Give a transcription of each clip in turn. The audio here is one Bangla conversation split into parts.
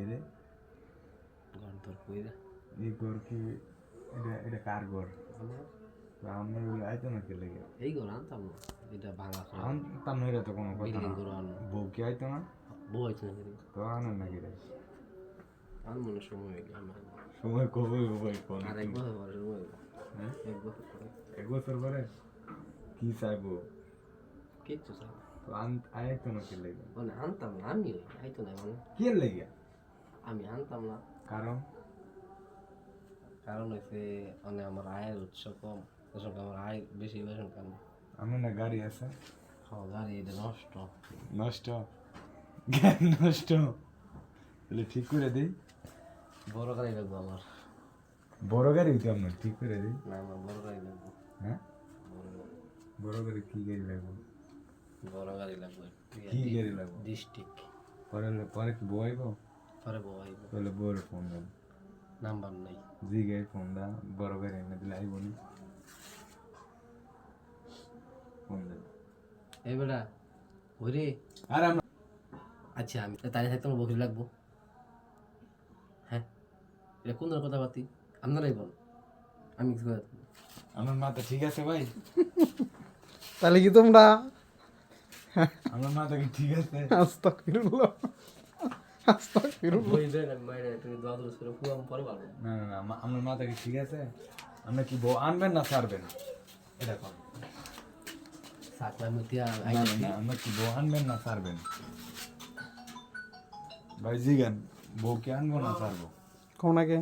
রে ঘর তোর কইরা এই ঘর কি এটা কার ঘর আমরা আইতো না কে লেগে এই ঘর আনতাম না এটা ভাঙা খাওয়া আনতাম না এটা তো কোনো কথা বিল্ডিং না করে আনো বউ কি আইতো না বউ হয়েছে না কিন্তু তো আনেন নাকি রে আর মনে সময় হয়ে গেল সময় কবে ভাই কোন আর এক বছর পরে সময় হইলো। হ্যাঁ এক বছর পরে 1 বছর পরে কি চাইবো কিচ্ছু চাই তো আইতো না কে লেগে মানে আনতাম না আমি ওই আইতো না মানে কি লেগে আমি আনতাম না কারণ কারণ হচ্ছে মানে আমার আয়ের উৎস কম ওর সঙ্গে আমার আয় বেশি বেতন কম আমার না গাড়ি আছে খাওয়া গাড়ি এটা নষ্ট নষ্ট গাড়ি নষ্ট তাহলে ঠিক করে দিই বড় গাড়ি লাগবে আমার বড় গাড়ি তো আপনার ঠিক করে দিই না আমার বড় গাড়ি লাগবে হ্যাঁ বড় গাড়ি বড় গাড়ি কি গাড়ি লাগবে বড় গাড়ি লাগবে কি গাড়ি লাগবে ডিস্ট্রিক্ট পরে পরে কি বইব পরে বই তাহলে বড় ফোন দেন নাম্বার নাই জি গাড়ি ফোন দা বড় গাড়ি এনে দিলে আইব নি ফোন দেন এই বেটা ওই রে আর আমরা আচ্ছা আমি তাই থাকতে আমার বকরি লাগবো হ্যাঁ এটা কোন ধরনের কথাবার্তি আপনারাই বল আমি কিছু কথা আমার মাথা ঠিক আছে ভাই তাহলে কি তোমরা আমার মাথা কি ঠিক আছে আস্তাগফিরুল্লাহ আস্তাগফিরুল্লাহ বই দেন আমি মাইরে তুমি দোয়া দোয়া করে পুরো পরে পারবো না না না আমার মাথা কি ঠিক আছে আমরা কি বউ আনবেন না ছাড়বেন এটা কোন সাকলা মিতিয়া না না না আমরা কি বউ আনবেন না ছাড়বেন ভাই জিগান বউ কি আনবো না ছাড়বো কোন আগে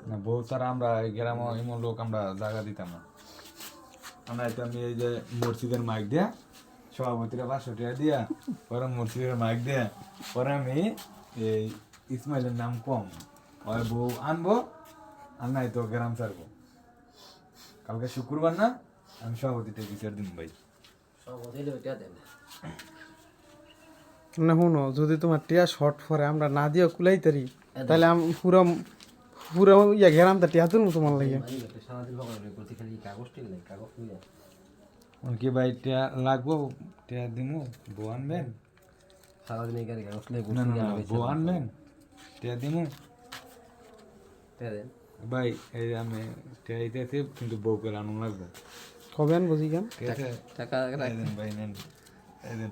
না বউ ছাড়া আমরা এই গ্রাম এমন লোক আমরা জায়গা দিতাম না আমরা তো আমি এই যে মসজিদের মাইক দিয়া সভাপতিরা 500 টাকা দিয়া পরে মসজিদের মাইক দিয়া পরে আমি এই ইসমাইলের নাম কম ওই বউ আনবো আর নাই তো গ্রাম ছাড়বো কালকে শুক্রবার না আমি সভাপতিটা বিচার দিন ভাই সব দিলে ওইটা দেন না শুনো যদি তোমার টিয়া শর্ট পরে আমরা না দিয়ে কুলাইতারি তাহলে আমি পুরো পুরো ইয়া ঘেরাম তা টিয়া তুলবো তোমার লাগে মারি একটা সারাদিন বকরে করতে খালি কাগজ টিল নাই কাগজ নিয়ে কি ভাই টিয়া লাগবো টিয়া দিমু বউ আনবেন সারাদিন এই গাড়ি কাগজ নিয়ে না ঘুরতে না গেলে বউ আনবেন টিয়া দিমু দেন ভাই এই যে আমি টিয়া দিতেছি কিন্তু বউ করে আনুন লাগবে কবে আনবো জিগান ঠিক আছে টাকা এই দেন ভাই নেন এই দেন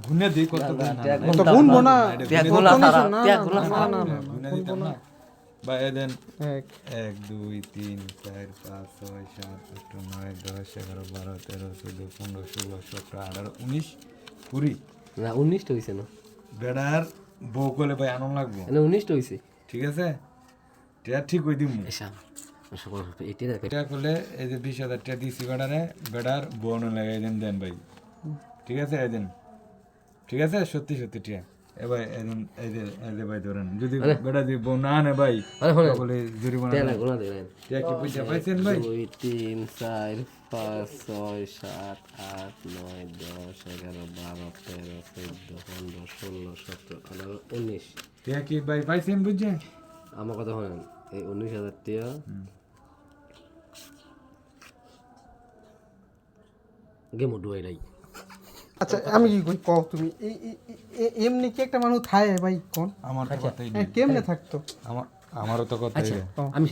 গুনে দিই কত দেন না, না, তো গুনবো না ত্যাগুলা সারা ত্যাগুলা সারা না না গুনে দিতাম না ভাই এই দেন এক 1 2 3 4 5 6 7 8 9 10 11 12 13 14 15 16 17 18 19 20 না 19টা হইছে না বেড়ার বউ কোলে ভাই আনন্দ লাগবো না 19টা হইছে ঠিক আছে টিয়া ঠিক কই দিমু এসা সকল এটি দেখে টিয়া করলে এই যে 20,000 টাকা দিছি বেড়ারে বেড়ার বউ আনো লাগে এই দেন ভাই ঠিক আছে এই দেন ঠিক আছে সত্যি সত্যি টিয়া এ ভাই এই যে ভাই ধরেন যদি বেড়া দি বউ না আনে ভাই আরে হনে বলে জরিমানা তেলা গোনা দেন টিয়া কি পয়সা পাইছেন ভাই 2 3 4 5 6 7 8 9 10 11 12 13 14 15 16 17 18 19 টিয়া কি ভাই পাইছেন বুঝছেন আমার কথা শুনেন এই 19,000 টাকা গেম ডুয়াই আচ্ছা আমি কি কই কও তুমি এমনি কি একটা মানুষ থায় ভাই কোন আমার তো কথাই কেমনে থাকতো আমারও তো কথাই আমি